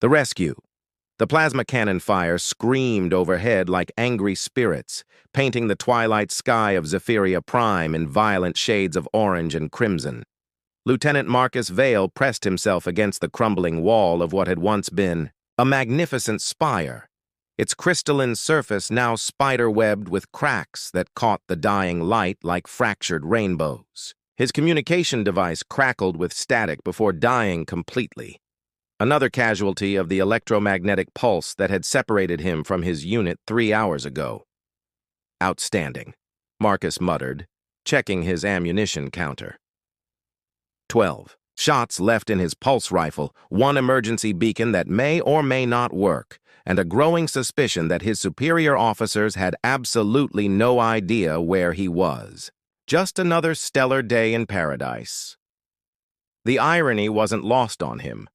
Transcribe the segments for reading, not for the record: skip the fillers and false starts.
The rescue. The plasma cannon fire screamed overhead like angry spirits, painting the twilight sky of Zephyria Prime in violent shades of orange and crimson. Lieutenant Marcus Vale pressed himself against the crumbling wall of what had once been a magnificent spire, its crystalline surface now spider-webbed with cracks that caught the dying light like fractured rainbows. His communication device crackled with static before dying completely. Another casualty of the electromagnetic pulse that had separated him from his unit 3 hours ago. Outstanding, Marcus muttered, checking his ammunition counter. 12 shots left in his pulse rifle, one emergency beacon that may or may not work, and a growing suspicion that his superior officers had absolutely no idea where he was. Just another stellar day in paradise. The irony wasn't lost on him.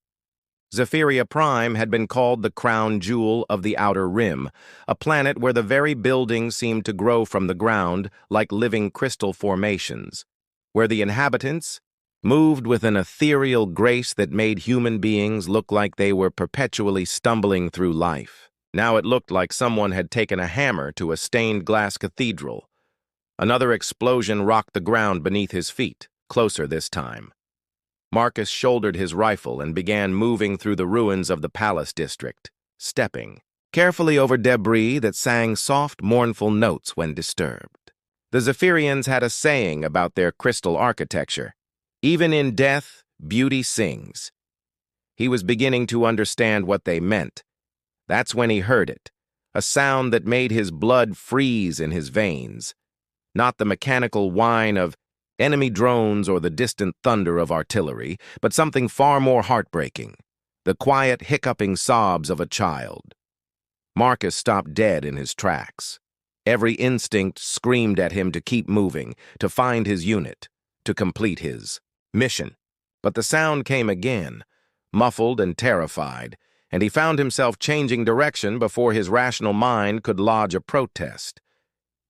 Zephyria Prime had been called the crown jewel of the Outer Rim, a planet where the very buildings seemed to grow from the ground like living crystal formations, where the inhabitants moved with an ethereal grace that made human beings look like they were perpetually stumbling through life. Now it looked like someone had taken a hammer to a stained glass cathedral. Another explosion rocked the ground beneath his feet, closer this time. Marcus shouldered his rifle and began moving through the ruins of the palace district, stepping carefully over debris that sang soft, mournful notes when disturbed. The Zephyrians had a saying about their crystal architecture: even in death, beauty sings. He was beginning to understand what they meant. That's when he heard it, a sound that made his blood freeze in his veins. Not the mechanical whine of enemy drones or the distant thunder of artillery, but something far more heartbreaking, the quiet, hiccuping sobs of a child. Marcus stopped dead in his tracks. Every instinct screamed at him to keep moving, to find his unit, to complete his mission. But the sound came again, muffled and terrified, and he found himself changing direction before his rational mind could lodge a protest.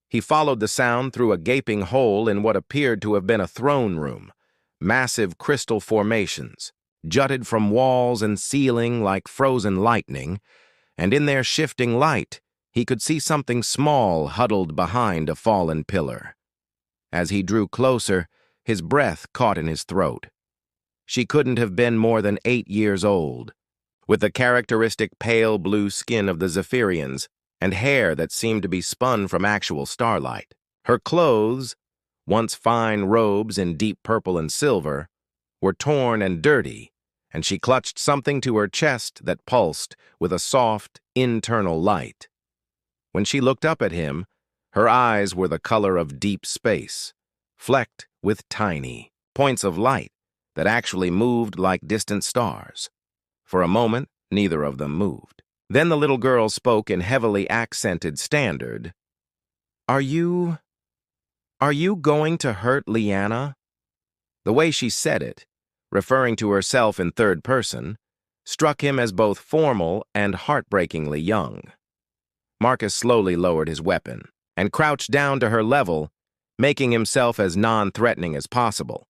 He followed the sound through a gaping hole in what appeared to have been a throne room. Massive crystal formations jutted from walls and ceiling like frozen lightning, and in their shifting light, he could see something small huddled behind a fallen pillar. As he drew closer, his breath caught in his throat. She couldn't have been more than 8 years old, with the characteristic pale blue skin of the Zephyrians and hair that seemed to be spun from actual starlight. Her clothes, once fine robes in deep purple and silver, were torn and dirty, and she clutched something to her chest that pulsed with a soft, internal light. When she looked up at him, her eyes were the color of deep space, flecked with tiny points of light that actually moved like distant stars. For a moment, neither of them moved. Then the little girl spoke in heavily accented standard. Are you going to hurt Liana?" The way she said it, referring to herself in third person, struck him as both formal and heartbreakingly young. Marcus slowly lowered his weapon and crouched down to her level, making himself as non-threatening as possible.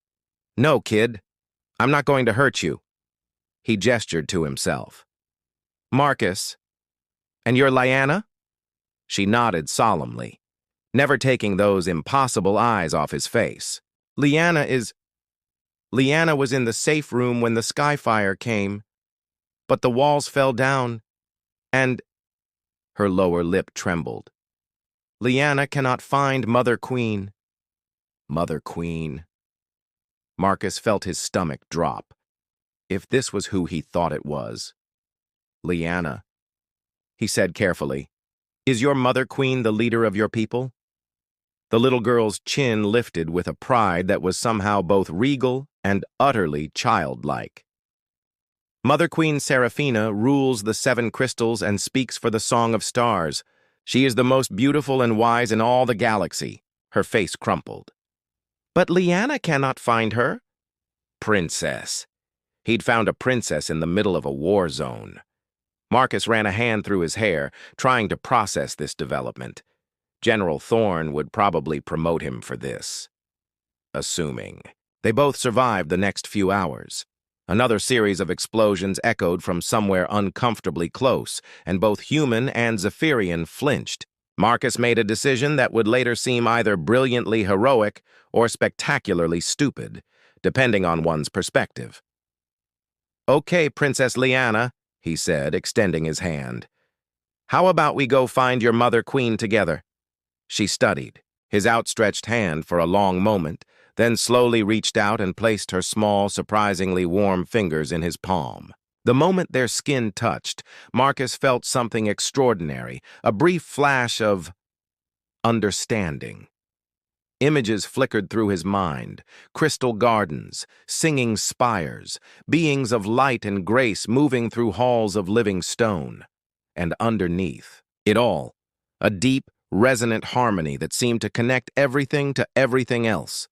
"No, kid, I'm not going to hurt you." He gestured to himself. "Marcus, and you're Liana?" She nodded solemnly, never taking those impossible eyes off his face. Liana was in the safe room when the skyfire came, but the walls fell down, and..." Her lower lip trembled. "Liana cannot find Mother Queen." Mother Queen. Marcus felt his stomach drop. If this was who he thought it was. "Liana," he said carefully, "is your Mother Queen the leader of your people?" The little girl's chin lifted with a pride that was somehow both regal and utterly childlike. "Mother Queen Seraphina rules the 7 crystals and speaks for the Song of Stars. She is the most beautiful and wise in all the galaxy." Her face crumpled. "But Liana cannot find her." Princess. He'd found a princess in the middle of a war zone. Marcus ran a hand through his hair, trying to process this development. General Thorne would probably promote him for this. Assuming. They both survived the next few hours. Another series of explosions echoed from somewhere uncomfortably close, and both human and Zephyrian flinched. Marcus made a decision that would later seem either brilliantly heroic or spectacularly stupid, depending on one's perspective. "Okay, Princess Liana," he said, extending his hand. "How about we go find your mother queen together?" She studied his outstretched hand for a long moment, then slowly reached out and placed her small, surprisingly warm fingers in his palm. The moment their skin touched, Marcus felt something extraordinary, a brief flash of understanding. Images flickered through his mind, crystal gardens, singing spires, beings of light and grace moving through halls of living stone. And underneath it all, a deep, resonant harmony that seemed to connect everything to everything else.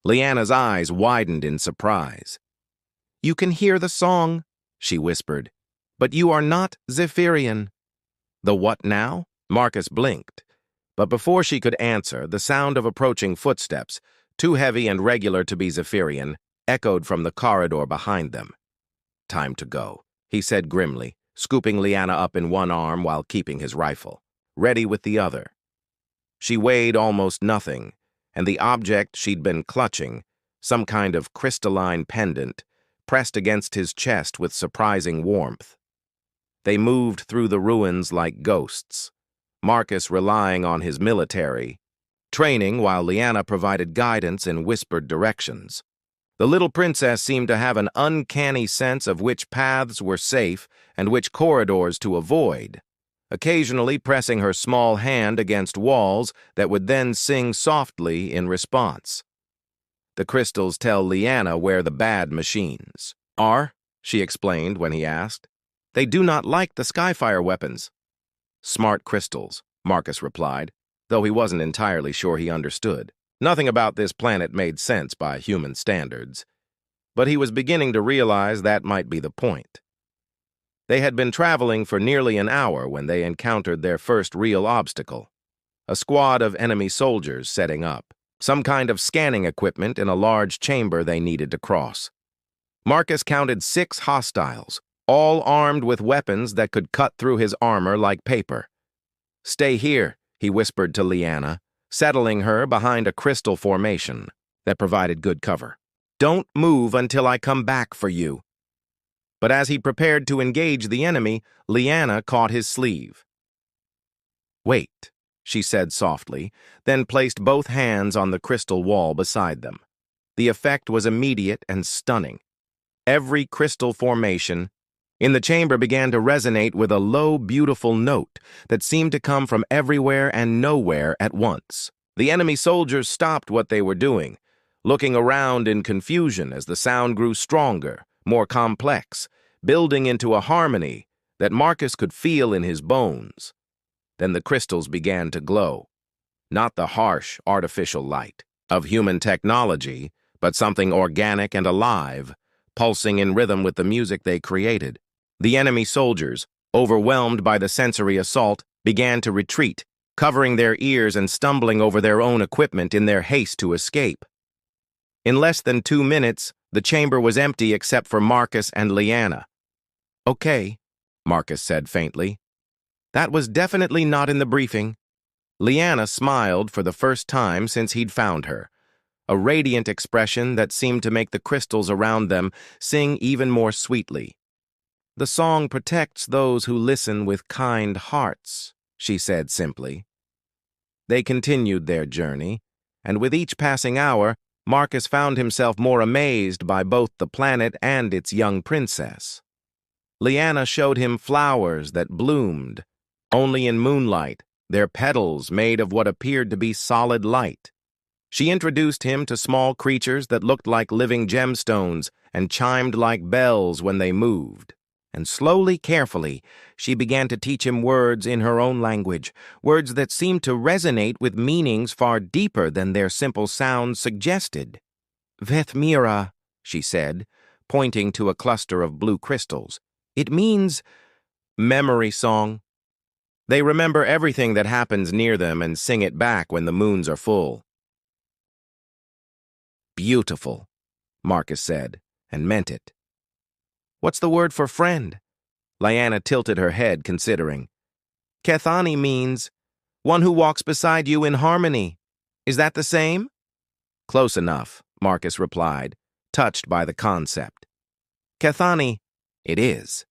Liana's eyes widened in surprise. "You can hear the song," she whispered, "but you are not Zephyrian." "The what now?" Marcus blinked. But before she could answer, the sound of approaching footsteps, too heavy and regular to be Zephyrian, echoed from the corridor behind them. "Time to go," he said grimly, scooping Liana up in one arm while keeping his rifle, ready with the other. She weighed almost nothing, and the object she'd been clutching, some kind of crystalline pendant, pressed against his chest with surprising warmth. They moved through the ruins like ghosts, Marcus relying on his military training while Liana provided guidance in whispered directions. The little princess seemed to have an uncanny sense of which paths were safe and which corridors to avoid, occasionally pressing her small hand against walls that would then sing softly in response. "The crystals tell Liana where the bad machines are," she explained when he asked. "They do not like the Skyfire weapons." "Smart crystals," Marcus replied, though he wasn't entirely sure he understood. Nothing about this planet made sense by human standards, but he was beginning to realize that might be the point. They had been traveling for nearly an hour when they encountered their first real obstacle, a squad of enemy soldiers setting up, some kind of scanning equipment in a large chamber they needed to cross. Marcus counted 6 hostiles, all armed with weapons that could cut through his armor like paper. "Stay here," he whispered to Liana, settling her behind a crystal formation that provided good cover. "Don't move until I come back for you." But as he prepared to engage the enemy, Liana caught his sleeve. "Wait," she said softly, then placed both hands on the crystal wall beside them. The effect was immediate and stunning. Every crystal formation in the chamber began to resonate with a low, beautiful note that seemed to come from everywhere and nowhere at once. The enemy soldiers stopped what they were doing, looking around in confusion as the sound grew stronger, more complex, building into a harmony that Marcus could feel in his bones. Then the crystals began to glow, not the harsh, artificial light of human technology, but something organic and alive, pulsing in rhythm with the music they created. The enemy soldiers, overwhelmed by the sensory assault, began to retreat, covering their ears and stumbling over their own equipment in their haste to escape. In less than 2 minutes, the chamber was empty except for Marcus and Liana. "Okay," Marcus said faintly. "That was definitely not in the briefing." Liana smiled for the first time since he'd found her, a radiant expression that seemed to make the crystals around them sing even more sweetly. "The song protects those who listen with kind hearts," she said simply. They continued their journey, and with each passing hour, Marcus found himself more amazed by both the planet and its young princess. Liana showed him flowers that bloomed only in moonlight, their petals made of what appeared to be solid light. She introduced him to small creatures that looked like living gemstones and chimed like bells when they moved. And slowly, carefully, she began to teach him words in her own language, words that seemed to resonate with meanings far deeper than their simple sounds suggested. "Vethmira," she said, pointing to a cluster of blue crystals. "It means memory song. They remember everything that happens near them and sing it back when the moons are full." "Beautiful," Marcus said, and meant it. What's the word for friend? Lyanna tilted her head, considering. Kethani means one who walks beside you in harmony. Is that the same? Close enough, Marcus replied, touched by the concept. Kethani, it is.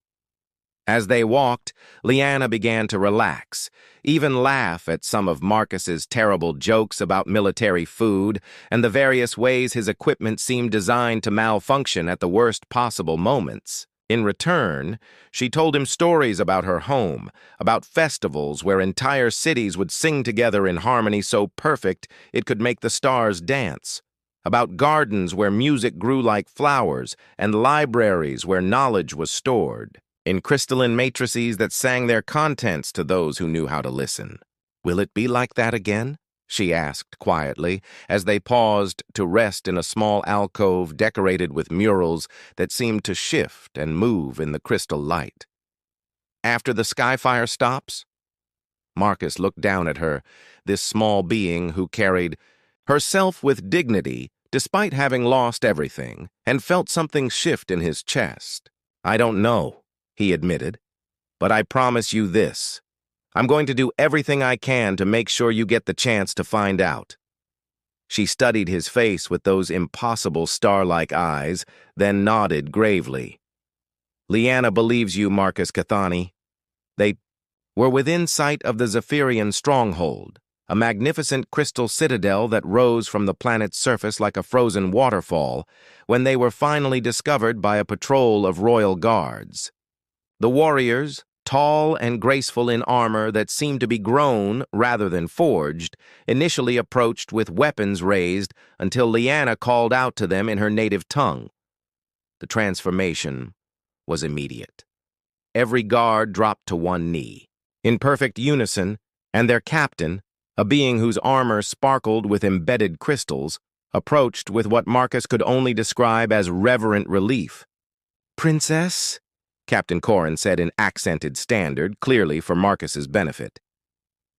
As they walked, Lyanna began to relax, even laugh at some of Marcus's terrible jokes about military food and the various ways his equipment seemed designed to malfunction at the worst possible moments. In return, she told him stories about her home, about festivals where entire cities would sing together in harmony so perfect it could make the stars dance, about gardens where music grew like flowers and libraries where knowledge was stored in crystalline matrices that sang their contents to those who knew how to listen. Will it be like that again? She asked quietly, as they paused to rest in a small alcove decorated with murals that seemed to shift and move in the crystal light. After the skyfire stops? Marcus looked down at her, this small being who carried herself with dignity despite having lost everything, and felt something shift in his chest. I don't know, he admitted, but I promise you this. I'm going to do everything I can to make sure you get the chance to find out. She studied his face with those impossible star-like eyes, then nodded gravely. Lyanna believes you, Marcus Kethani. They were within sight of the Zephyrian stronghold, a magnificent crystal citadel that rose from the planet's surface like a frozen waterfall, when they were finally discovered by a patrol of royal guards. The warriors, tall and graceful in armor that seemed to be grown rather than forged, initially approached with weapons raised until Lyanna called out to them in her native tongue. The transformation was immediate. Every guard dropped to one knee, in perfect unison, and their captain, a being whose armor sparkled with embedded crystals, approached with what Marcus could only describe as reverent relief. "Princess?" Captain Corrin said in accented standard, clearly for Marcus's benefit.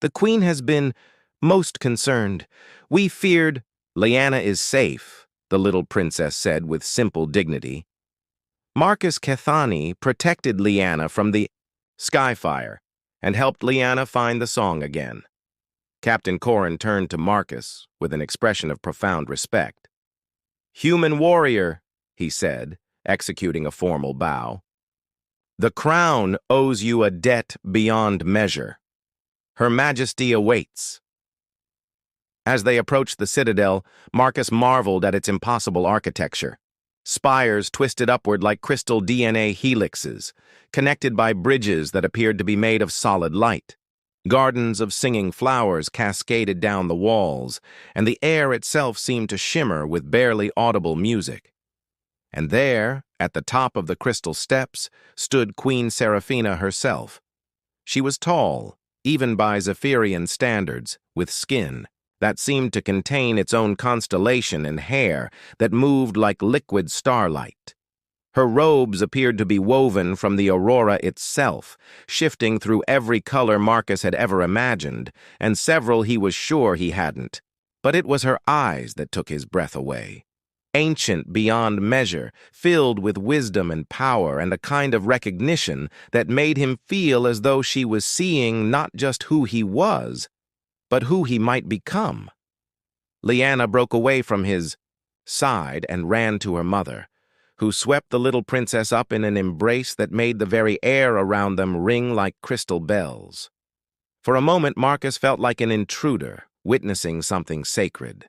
"The Queen has been most concerned. We feared—" "Lyanna is safe," the little princess said with simple dignity. Marcus Kethani protected Lyanna from the skyfire and helped Lyanna find the song again. Captain Corrin turned to Marcus with an expression of profound respect. "Human warrior," he said, executing a formal bow. "The crown owes you a debt beyond measure. Her Majesty awaits." As they approached the citadel, Marcus marveled at its impossible architecture. Spires twisted upward like crystal DNA helixes, connected by bridges that appeared to be made of solid light. Gardens of singing flowers cascaded down the walls, and the air itself seemed to shimmer with barely audible music. And there, at the top of the crystal steps, stood Queen Seraphina herself. She was tall, even by Zephyrian standards, with skin that seemed to contain its own constellation and hair that moved like liquid starlight. Her robes appeared to be woven from the aurora itself, shifting through every color Marcus had ever imagined, and several he was sure he hadn't. But it was her eyes that took his breath away. Ancient beyond measure, filled with wisdom and power and a kind of recognition that made him feel as though she was seeing not just who he was, but who he might become. Lyanna broke away from his side and ran to her mother, who swept the little princess up in an embrace that made the very air around them ring like crystal bells. For a moment, Marcus felt like an intruder, witnessing something sacred.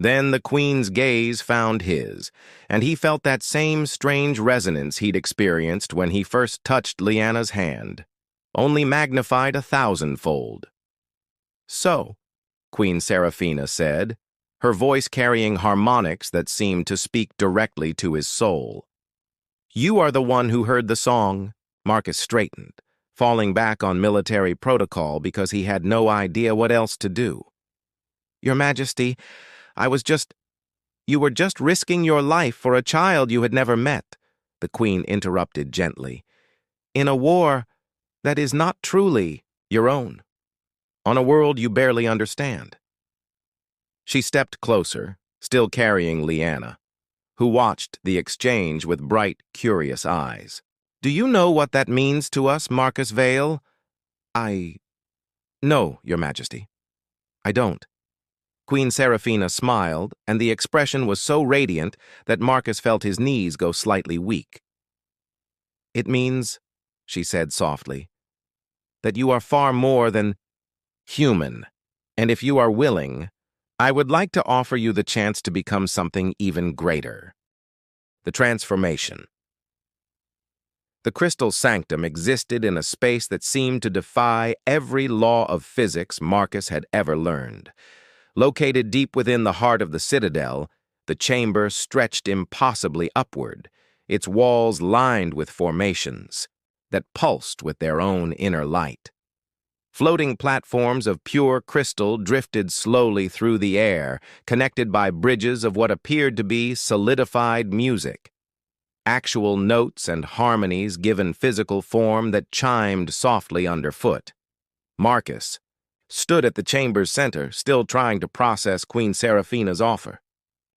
Then the Queen's gaze found his, and he felt that same strange resonance he'd experienced when he first touched Lyanna's hand, only magnified 1,000-fold. "So," Queen Seraphina said, her voice carrying harmonics that seemed to speak directly to his soul. "You are the one who heard the song." Marcus straightened, falling back on military protocol because he had no idea what else to do. "Your Majesty, you were just risking your life for a child you had never met," the Queen interrupted gently, "in a war that is not truly your own, on a world you barely understand." She stepped closer, still carrying Lyanna, who watched the exchange with bright, curious eyes. "Do you know what that means to us, Marcus Vale?" "No, Your Majesty. I don't." Queen Seraphina smiled, and the expression was so radiant that Marcus felt his knees go slightly weak. "It means," she said softly, "that you are far more than human, and if you are willing, I would like to offer you the chance to become something even greater." The transformation. The crystal sanctum existed in a space that seemed to defy every law of physics Marcus had ever learned. Located deep within the heart of the citadel, the chamber stretched impossibly upward, its walls lined with formations that pulsed with their own inner light. Floating platforms of pure crystal drifted slowly through the air, connected by bridges of what appeared to be solidified music. Actual notes and harmonies given physical form that chimed softly underfoot. Marcus stood at the chamber's center, still trying to process Queen Seraphina's offer.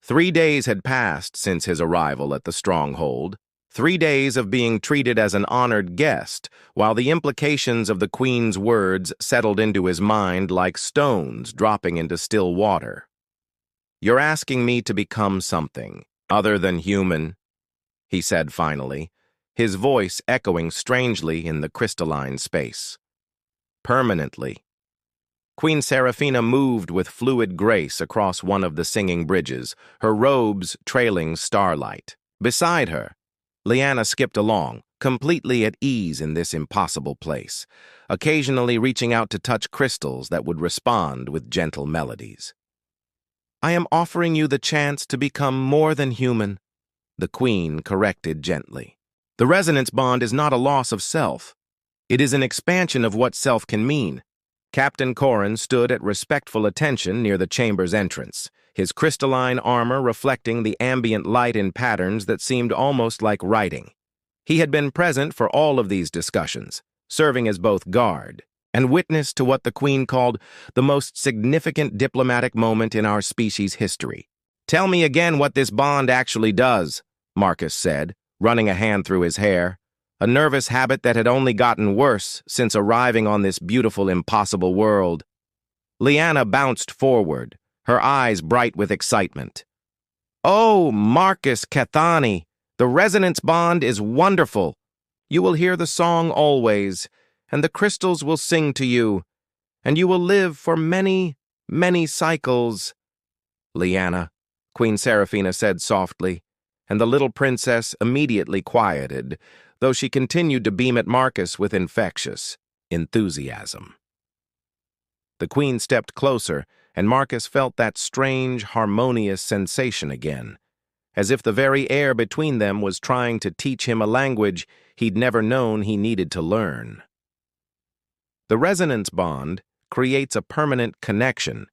3 days had passed since his arrival at the stronghold, 3 days of being treated as an honored guest, while the implications of the Queen's words settled into his mind like stones dropping into still water. "You're asking me to become something other than human," he said finally, his voice echoing strangely in the crystalline space. "Permanently." Queen Seraphina moved with fluid grace across one of the singing bridges, her robes trailing starlight. Beside her, Liana skipped along, completely at ease in this impossible place, occasionally reaching out to touch crystals that would respond with gentle melodies. "I am offering you the chance to become more than human," the Queen corrected gently. "The resonance bond is not a loss of self. It is an expansion of what self can mean." Captain Corrin stood at respectful attention near the chamber's entrance, his crystalline armor reflecting the ambient light in patterns that seemed almost like writing. He had been present for all of these discussions, serving as both guard and witness to what the Queen called the most significant diplomatic moment in our species' history. "Tell me again what this bond actually does," Marcus said, running a hand through his hair, a nervous habit that had only gotten worse since arriving on this beautiful, impossible world. Liana bounced forward, her eyes bright with excitement. "Oh, Marcus Cathani, the resonance bond is wonderful. You will hear the song always, and the crystals will sing to you, and you will live for many, many cycles." "Liana," Queen Seraphina said softly, and the little princess immediately quieted, though she continued to beam at Marcus with infectious enthusiasm. The Queen stepped closer, and Marcus felt that strange, harmonious sensation again, as if the very air between them was trying to teach him a language he'd never known he needed to learn. "The resonance bond creates a permanent connection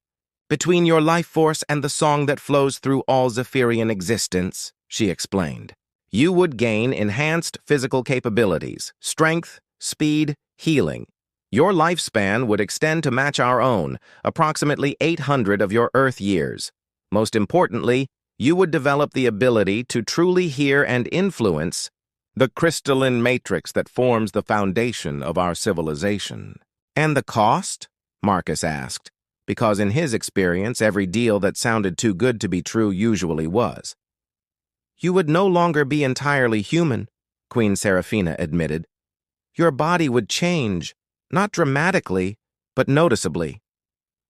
between your life force and the song that flows through all Zephyrian existence," she explained. "You would gain enhanced physical capabilities, strength, speed, healing. Your lifespan would extend to match our own, approximately 800 of your Earth years. Most importantly, you would develop the ability to truly hear and influence the crystalline matrix that forms the foundation of our civilization." "And the cost?" Marcus asked, because in his experience, every deal that sounded too good to be true usually was. "You would no longer be entirely human," Queen Seraphina admitted. "Your body would change, not dramatically, but noticeably.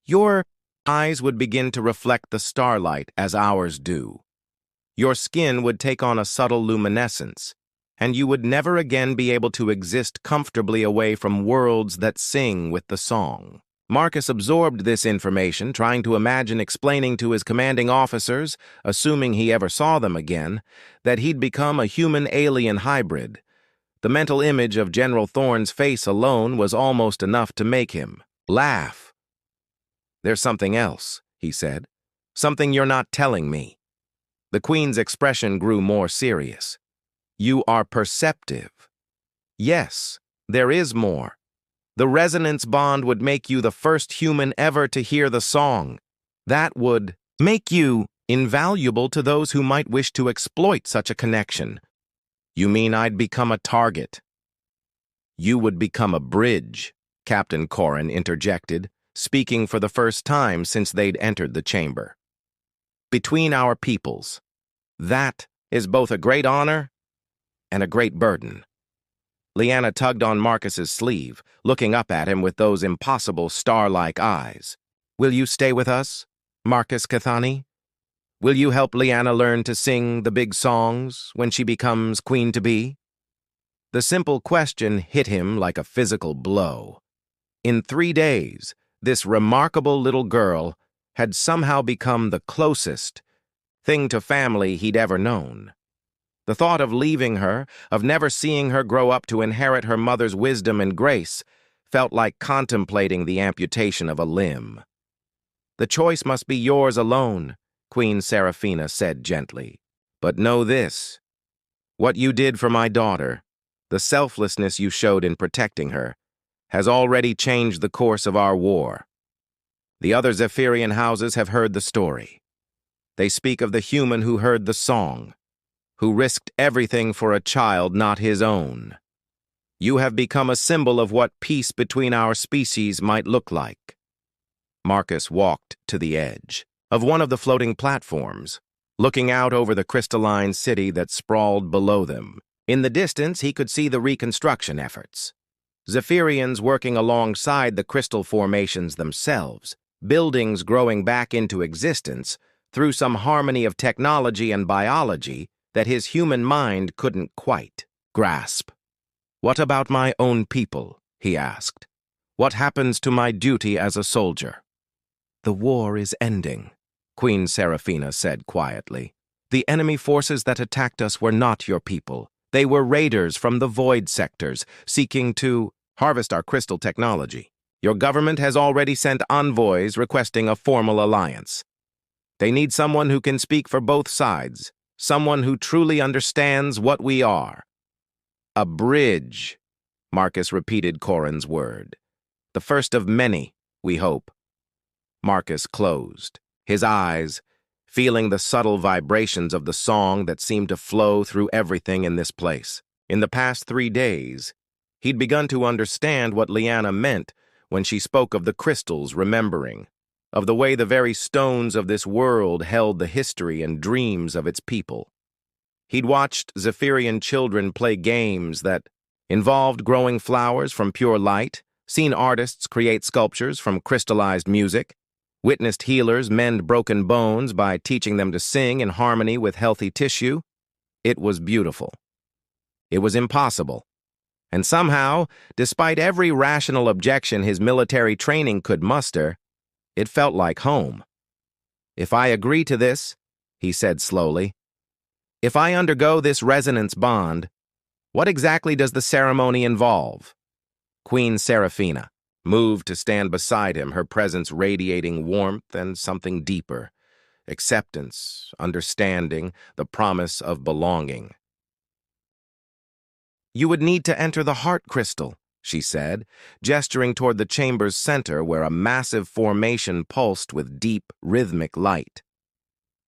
Your eyes would begin to reflect the starlight as ours do. Your skin would take on a subtle luminescence, and you would never again be able to exist comfortably away from worlds that sing with the song." Marcus absorbed this information, trying to imagine explaining to his commanding officers, assuming he ever saw them again, that he'd become a human-alien hybrid. The mental image of General Thorne's face alone was almost enough to make him laugh. "There's something else," he said. "Something you're not telling me." The Queen's expression grew more serious. "You are perceptive. Yes, there is more. The resonance bond would make you the first human ever to hear the song. That would make you invaluable to those who might wish to exploit such a connection. You mean I'd become a target? You would become a bridge, Captain Corrin interjected, speaking for the first time since they'd entered the chamber. Between our peoples. That is both a great honor and a great burden. Lyanna tugged on Marcus's sleeve, looking up at him with those impossible star-like eyes. Will you stay with us, Marcus Cathani? Will you help Lyanna learn to sing the big songs when she becomes queen-to-be? The simple question hit him like a physical blow. In 3 days, this remarkable little girl had somehow become the closest thing to family he'd ever known. The thought of leaving her, of never seeing her grow up to inherit her mother's wisdom and grace, felt like contemplating the amputation of a limb. The choice must be yours alone, Queen Seraphina said gently. But know this. What you did for my daughter, the selflessness you showed in protecting her, has already changed the course of our war. The other Zephyrian houses have heard the story. They speak of the human who heard the song, who risked everything for a child not his own. You have become a symbol of what peace between our species might look like. Marcus walked to the edge of one of the floating platforms, looking out over the crystalline city that sprawled below them. In the distance, he could see the reconstruction efforts. Zephyrians working alongside the crystal formations themselves, buildings growing back into existence through some harmony of technology and biology that his human mind couldn't quite grasp. What about my own people? He asked. What happens to my duty as a soldier? The war is ending, Queen Seraphina said quietly. The enemy forces that attacked us were not your people. They were raiders from the void sectors, seeking to harvest our crystal technology. Your government has already sent envoys requesting a formal alliance. They need someone who can speak for both sides, someone who truly understands what we are. A bridge, Marcus repeated Corrin's word. The first of many, we hope. Marcus closed, his eyes feeling the subtle vibrations of the song that seemed to flow through everything in this place. In the past 3 days, he'd begun to understand what Lyanna meant when she spoke of the crystals remembering, of the way the very stones of this world held the history and dreams of its people. He'd watched Zephyrian children play games that involved growing flowers from pure light, seen artists create sculptures from crystallized music, witnessed healers mend broken bones by teaching them to sing in harmony with healthy tissue. It was beautiful. It was impossible. And somehow, despite every rational objection his military training could muster, it felt like home. If I agree to this, he said slowly, if I undergo this resonance bond, what exactly does the ceremony involve? Queen Seraphina moved to stand beside him, her presence radiating warmth and something deeper, acceptance, understanding, the promise of belonging. You would need to enter the heart crystal, she said, gesturing toward the chamber's center where a massive formation pulsed with deep, rhythmic light.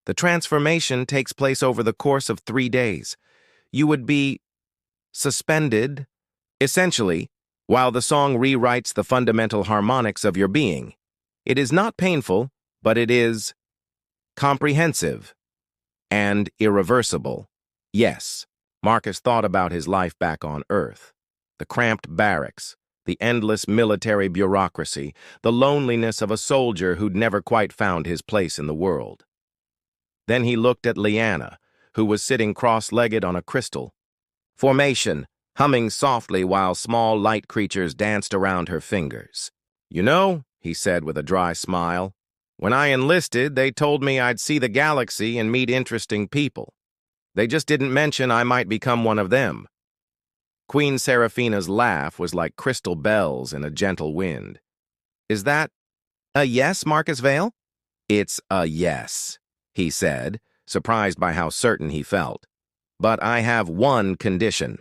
The transformation takes place over the course of 3 days. You would be suspended, essentially, while the song rewrites the fundamental harmonics of your being. It is not painful, but it is comprehensive and irreversible. Yes, Marcus thought about his life back on Earth. The cramped barracks, the endless military bureaucracy, the loneliness of a soldier who'd never quite found his place in the world. Then he looked at Lyanna, who was sitting cross-legged on a crystal formation, humming softly while small light creatures danced around her fingers. You know, he said with a dry smile, when I enlisted, they told me I'd see the galaxy and meet interesting people. They just didn't mention I might become one of them. Queen Seraphina's laugh was like crystal bells in a gentle wind. Is that a yes, Marcus Vale? It's a yes, he said, surprised by how certain he felt. But I have one condition.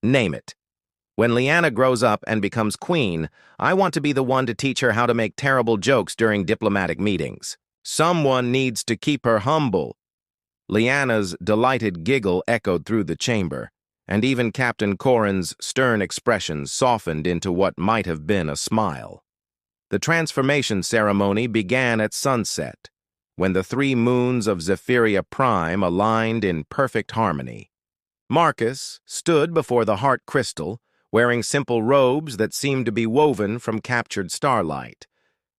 Name it. When Lyanna grows up and becomes queen, I want to be the one to teach her how to make terrible jokes during diplomatic meetings. Someone needs to keep her humble. Lyanna's delighted giggle echoed through the chamber, and even Captain Corrin's stern expression softened into what might have been a smile. The transformation ceremony began at sunset, when the 3 moons of Zephyria Prime aligned in perfect harmony. Marcus stood before the heart crystal, wearing simple robes that seemed to be woven from captured starlight.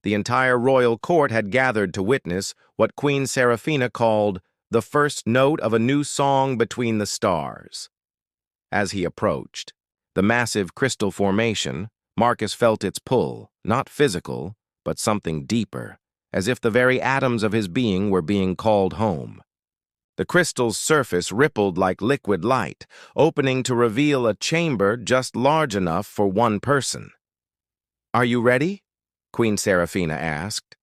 The entire royal court had gathered to witness what Queen Seraphina called the first note of a new song between the stars. As he approached the massive crystal formation, Marcus felt its pull, not physical, but something deeper, as if the very atoms of his being were being called home. The crystal's surface rippled like liquid light, opening to reveal a chamber just large enough for one person. "Are you ready?" Queen Seraphina asked.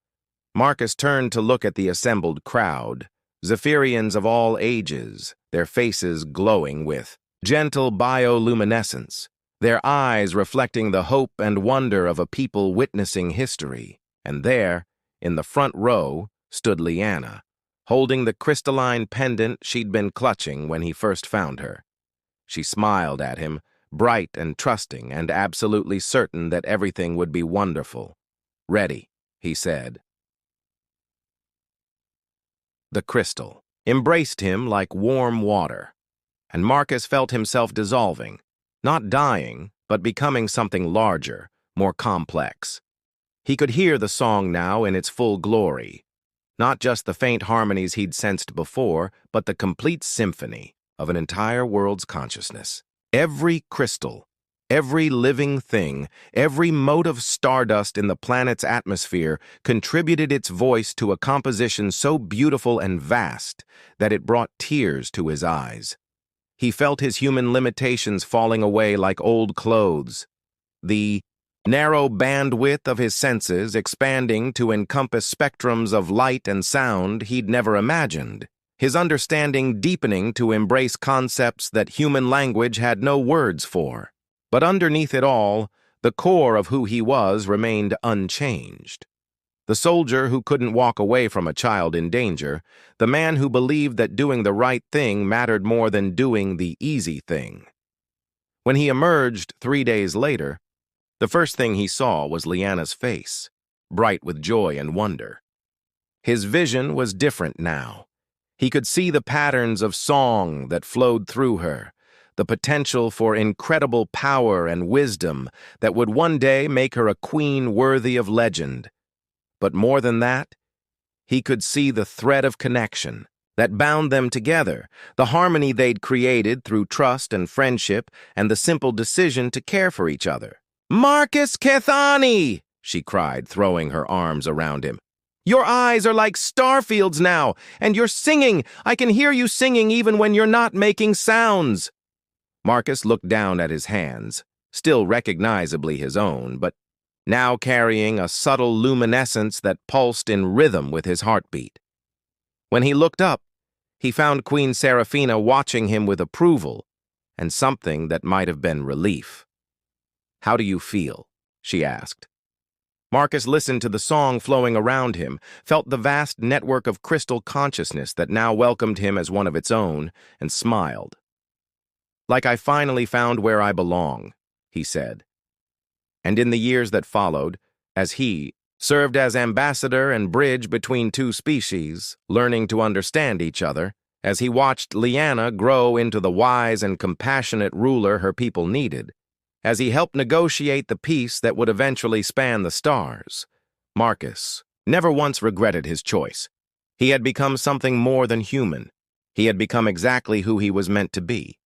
Marcus turned to look at the assembled crowd, Zephyrians of all ages, their faces glowing with gentle bioluminescence, their eyes reflecting the hope and wonder of a people witnessing history. And there, in the front row, stood Lyanna, holding the crystalline pendant she'd been clutching when he first found her. She smiled at him, bright and trusting and absolutely certain that everything would be wonderful. "Ready," he said. The crystal embraced him like warm water, and Marcus felt himself dissolving, not dying, but becoming something larger, more complex. He could hear the song now in its full glory, not just the faint harmonies he'd sensed before, but the complete symphony of an entire world's consciousness. Every crystal, every living thing, every mote of stardust in the planet's atmosphere contributed its voice to a composition so beautiful and vast that it brought tears to his eyes. He felt his human limitations falling away like old clothes, the narrow bandwidth of his senses expanding to encompass spectrums of light and sound he'd never imagined, his understanding deepening to embrace concepts that human language had no words for. But underneath it all, the core of who he was remained unchanged. The soldier who couldn't walk away from a child in danger, the man who believed that doing the right thing mattered more than doing the easy thing. When he emerged 3 days later, the first thing he saw was Lyanna's face, bright with joy and wonder. His vision was different now. He could see the patterns of song that flowed through her, the potential for incredible power and wisdom that would one day make her a queen worthy of legend. But more than that, he could see the thread of connection that bound them together, the harmony they'd created through trust and friendship and the simple decision to care for each other. "Marcus Kethani!" she cried, throwing her arms around him. "Your eyes are like starfields now, and you're singing. I can hear you singing even when you're not making sounds." Marcus looked down at his hands, still recognizably his own, but now carrying a subtle luminescence that pulsed in rhythm with his heartbeat. When he looked up, he found Queen Seraphina watching him with approval and something that might have been relief. "How do you feel?" she asked. Marcus listened to the song flowing around him, felt the vast network of crystal consciousness that now welcomed him as one of its own, and smiled. "Like I finally found where I belong," he said. And in the years that followed, as he served as ambassador and bridge between two species, learning to understand each other, as he watched Lyanna grow into the wise and compassionate ruler her people needed, as he helped negotiate the peace that would eventually span the stars, Marcus never once regretted his choice. He had become something more than human. He had become exactly who he was meant to be.